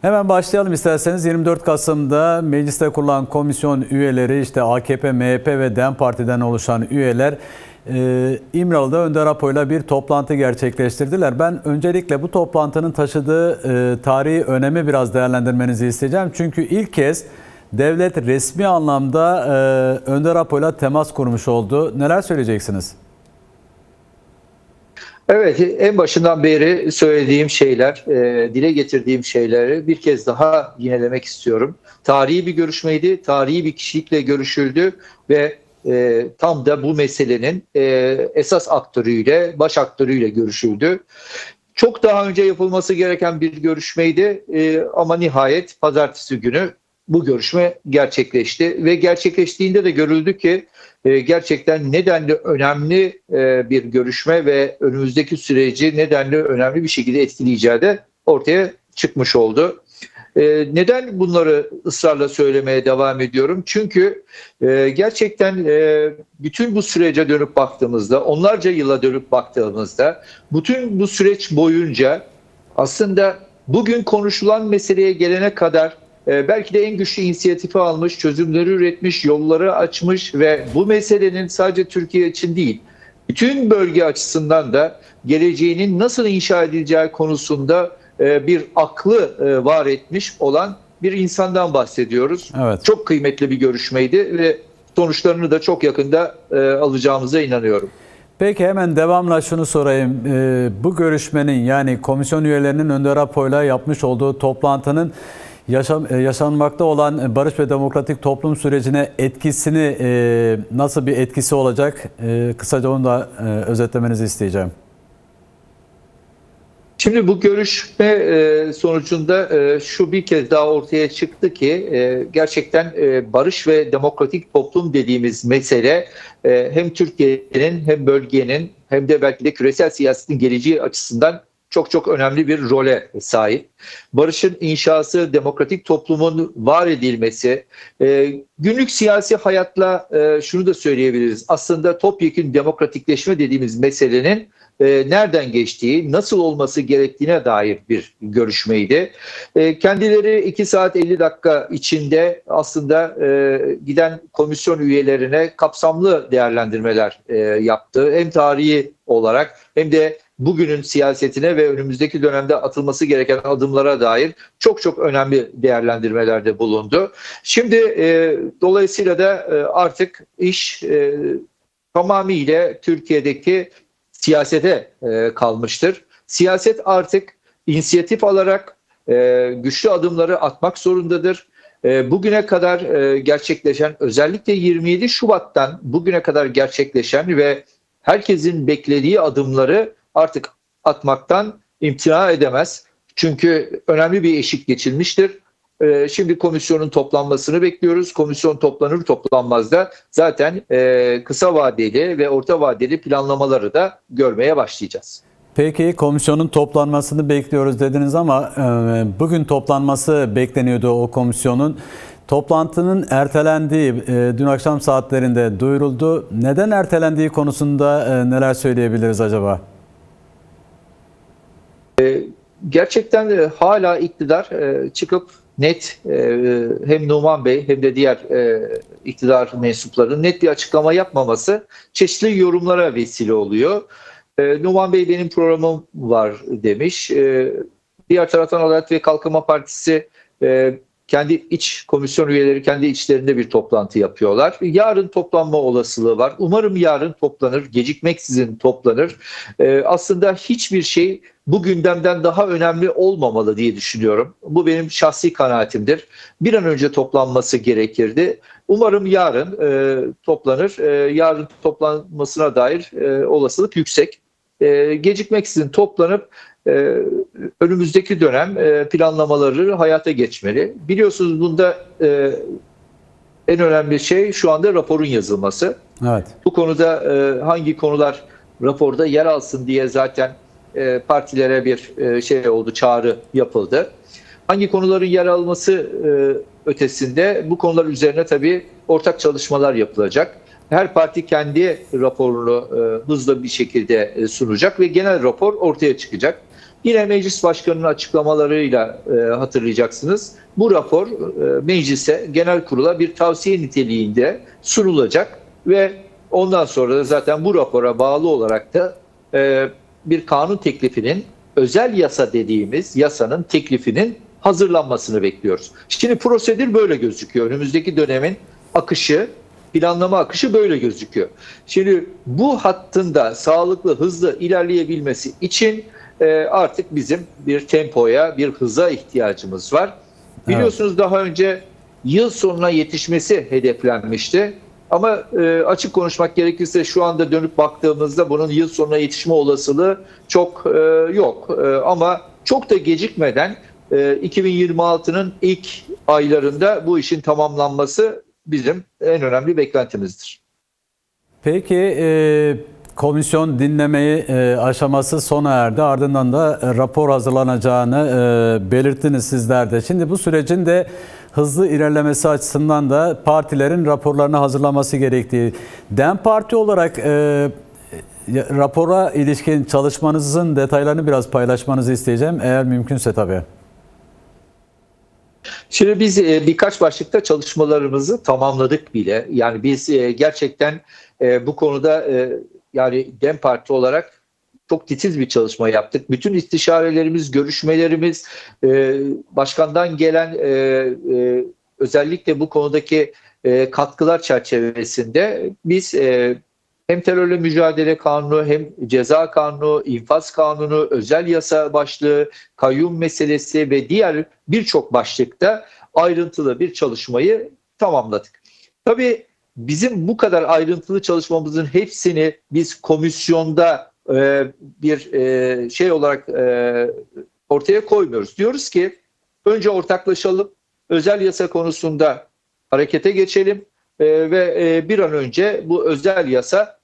Hemen başlayalım isterseniz. 24 Kasım'da mecliste kurulan komisyon üyeleri, işte AKP, MHP ve DEM Parti'den oluşan üyeler İmralı'da Önder Apo'yla bir toplantı gerçekleştirdiler. Ben öncelikle bu toplantının taşıdığı tarihi önemi biraz değerlendirmenizi isteyeceğim. Çünkü ilk kez devlet resmi anlamda Önder Apo'yla temas kurmuş oldu. Neler söyleyeceksiniz? Evet, en başından beri söylediğim şeyler, dile getirdiğim şeyleri bir kez daha yinelemek istiyorum. Tarihi bir görüşmeydi, tarihi bir kişilikle görüşüldü ve tam da bu meselenin esas aktörüyle, baş aktörüyle görüşüldü. Çok daha önce yapılması gereken bir görüşmeydi ama nihayet pazartesi günü bu görüşme gerçekleşti ve gerçekleştiğinde de görüldü ki gerçekten nedenli önemli bir görüşme ve önümüzdeki süreci nedenli önemli bir şekilde etkileyeceği de ortaya çıkmış oldu. Neden bunları ısrarla söylemeye devam ediyorum? Çünkü gerçekten bütün bu sürece dönüp baktığımızda, onlarca yıla dönüp baktığımızda, bütün bu süreç boyunca aslında bugün konuşulan meseleye gelene kadar belki de en güçlü inisiyatifi almış, çözümleri üretmiş, yolları açmış ve bu meselenin sadece Türkiye için değil, bütün bölge açısından da geleceğinin nasıl inşa edileceği konusunda bir aklı var etmiş olan bir insandan bahsediyoruz. Evet. Çok kıymetli bir görüşmeydi ve sonuçlarını da çok yakında alacağımıza inanıyorum. Peki hemen devamla şunu sorayım. Bu görüşmenin, yani komisyon üyelerinin Önder Apo'yla yapmış olduğu toplantının yaşanmakta olan barış ve demokratik toplum sürecine etkisini, nasıl bir etkisi olacak? Kısaca onu da özetlemenizi isteyeceğim. Şimdi bu görüşme sonucunda şu bir kez daha ortaya çıktı ki gerçekten barış ve demokratik toplum dediğimiz mesele hem Türkiye'nin hem bölgenin hem de belki de küresel siyasetin geleceği açısından çok çok önemli bir role sahip. Barışın inşası, demokratik toplumun var edilmesi, günlük siyasi hayatla şunu da söyleyebiliriz. Aslında topyekün demokratikleşme dediğimiz meselenin nereden geçtiği, nasıl olması gerektiğine dair bir görüşmeydi. Kendileri 2 saat 50 dakika içinde aslında giden komisyon üyelerine kapsamlı değerlendirmeler yaptı. Hem tarihi olarak hem de bugünün siyasetine ve önümüzdeki dönemde atılması gereken adımlara dair çok çok önemli değerlendirmelerde bulundu. Şimdi dolayısıyla da artık iş tamamıyla Türkiye'deki siyasete kalmıştır. Siyaset artık inisiyatif alarak güçlü adımları atmak zorundadır. Bugüne kadar gerçekleşen, özellikle 27 Şubat'tan bugüne kadar gerçekleşen ve herkesin beklediği adımları artık atmaktan imtina edemez. Çünkü önemli bir eşik geçilmiştir. Şimdi komisyonun toplanmasını bekliyoruz. Komisyon toplanır toplanmaz da zaten kısa vadeli ve orta vadeli planlamaları da görmeye başlayacağız. Peki komisyonun toplanmasını bekliyoruz dediniz ama bugün toplanması bekleniyordu o komisyonun. Toplantının ertelendiği dün akşam saatlerinde duyuruldu. Neden ertelendiği konusunda neler söyleyebiliriz acaba? Gerçekten hala iktidar çıkıp net hem Numan Bey hem de diğer iktidar mensuplarının net bir açıklama yapmaması çeşitli yorumlara vesile oluyor. Numan Bey benim programım var demiş. Diğer taraftan Adalet ve Kalkınma Partisi kendi iç komisyon üyeleri kendi içlerinde bir toplantı yapıyorlar. Yarın toplanma olasılığı var. Umarım yarın toplanır, gecikmeksizin toplanır. Aslında hiçbir şey bu gündemden daha önemli olmamalı diye düşünüyorum. Bu benim şahsi kanaatimdir. Bir an önce toplanması gerekirdi. Umarım yarın toplanır. Yarın toplanmasına dair olasılık yüksek. Gecikmeksizin toplanıp önümüzdeki dönem planlamaları hayata geçmeli. Biliyorsunuz bunda en önemli şey şu anda raporun yazılması. Evet. Bu konuda hangi konular raporda yer alsın diye zaten partilere bir şey oldu, çağrı yapıldı. Hangi konuların yer alması ötesinde bu konular üzerine tabii ortak çalışmalar yapılacak. Her parti kendi raporunu hızlı bir şekilde sunacak ve genel rapor ortaya çıkacak. Yine Meclis Başkanı'nın açıklamalarıyla hatırlayacaksınız. Bu rapor meclise, genel kurula bir tavsiye niteliğinde sunulacak ve ondan sonra da zaten bu rapora bağlı olarak da bir kanun teklifinin, özel yasa dediğimiz yasanın teklifinin hazırlanmasını bekliyoruz. Şimdi prosedür böyle gözüküyor. Önümüzdeki dönemin akışı, planlama akışı böyle gözüküyor. Şimdi bu hattın da sağlıklı, hızlı ilerleyebilmesi için artık bizim bir tempoya, bir hıza ihtiyacımız var. Biliyorsunuz daha önce yıl sonuna yetişmesi hedeflenmişti. Ama açık konuşmak gerekirse şu anda dönüp baktığımızda bunun yıl sonuna yetişme olasılığı çok yok. Ama çok da gecikmeden 2026'nın ilk aylarında bu işin tamamlanması bizim en önemli beklentimizdir. Peki komisyon dinlemeyi aşaması sona erdi. Ardından da rapor hazırlanacağını belirttiniz sizler de. Şimdi bu sürecin de hızlı ilerlemesi açısından da partilerin raporlarını hazırlaması gerektiği. DEM Parti olarak rapora ilişkin çalışmanızın detaylarını biraz paylaşmanızı isteyeceğim. Eğer mümkünse tabii. Şimdi biz birkaç başlıkta çalışmalarımızı tamamladık bile. Yani biz gerçekten bu konuda yani DEM Parti olarak çok titiz bir çalışma yaptık. Bütün istişarelerimiz, görüşmelerimiz, başkandan gelen özellikle bu konudaki katkılar çerçevesinde biz hem terörle mücadele kanunu, hem ceza kanunu, infaz kanunu, özel yasa başlığı, kayyum meselesi ve diğer birçok başlıkta ayrıntılı bir çalışmayı tamamladık. Tabii bizim bu kadar ayrıntılı çalışmamızın hepsini biz komisyonda bir şey olarak ortaya koymuyoruz. Diyoruz ki önce ortaklaşalım, özel yasa konusunda harekete geçelim ve bir an önce bu özel yasa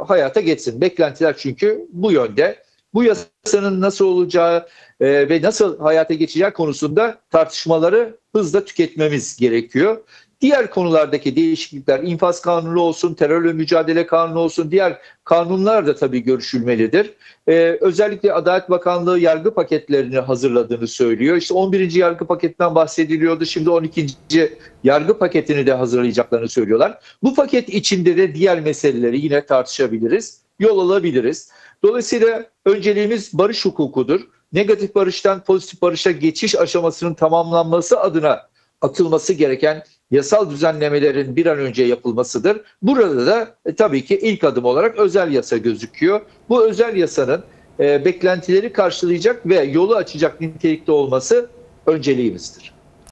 hayata geçsin. Beklentiler çünkü bu yönde. Bu yasanın nasıl olacağı ve nasıl hayata geçeceği konusunda tartışmaları hızla tüketmemiz gerekiyor. Diğer konulardaki değişiklikler, infaz kanunu olsun, terörle mücadele kanunu olsun, diğer kanunlar da tabii görüşülmelidir. Özellikle Adalet Bakanlığı yargı paketlerini hazırladığını söylüyor. İşte 11. yargı paketinden bahsediliyordu. Şimdi 12. yargı paketini de hazırlayacaklarını söylüyorlar. Bu paket içinde de diğer meseleleri yine tartışabiliriz, yol alabiliriz. Dolayısıyla önceliğimiz barış hukukudur. Negatif barıştan pozitif barışa geçiş aşamasının tamamlanması adına atılması gereken yasal düzenlemelerin bir an önce yapılmasıdır. Burada da tabii ki ilk adım olarak özel yasa gözüküyor. Bu özel yasanın beklentileri karşılayacak ve yolu açacak nitelikte olması önceliğimizdir.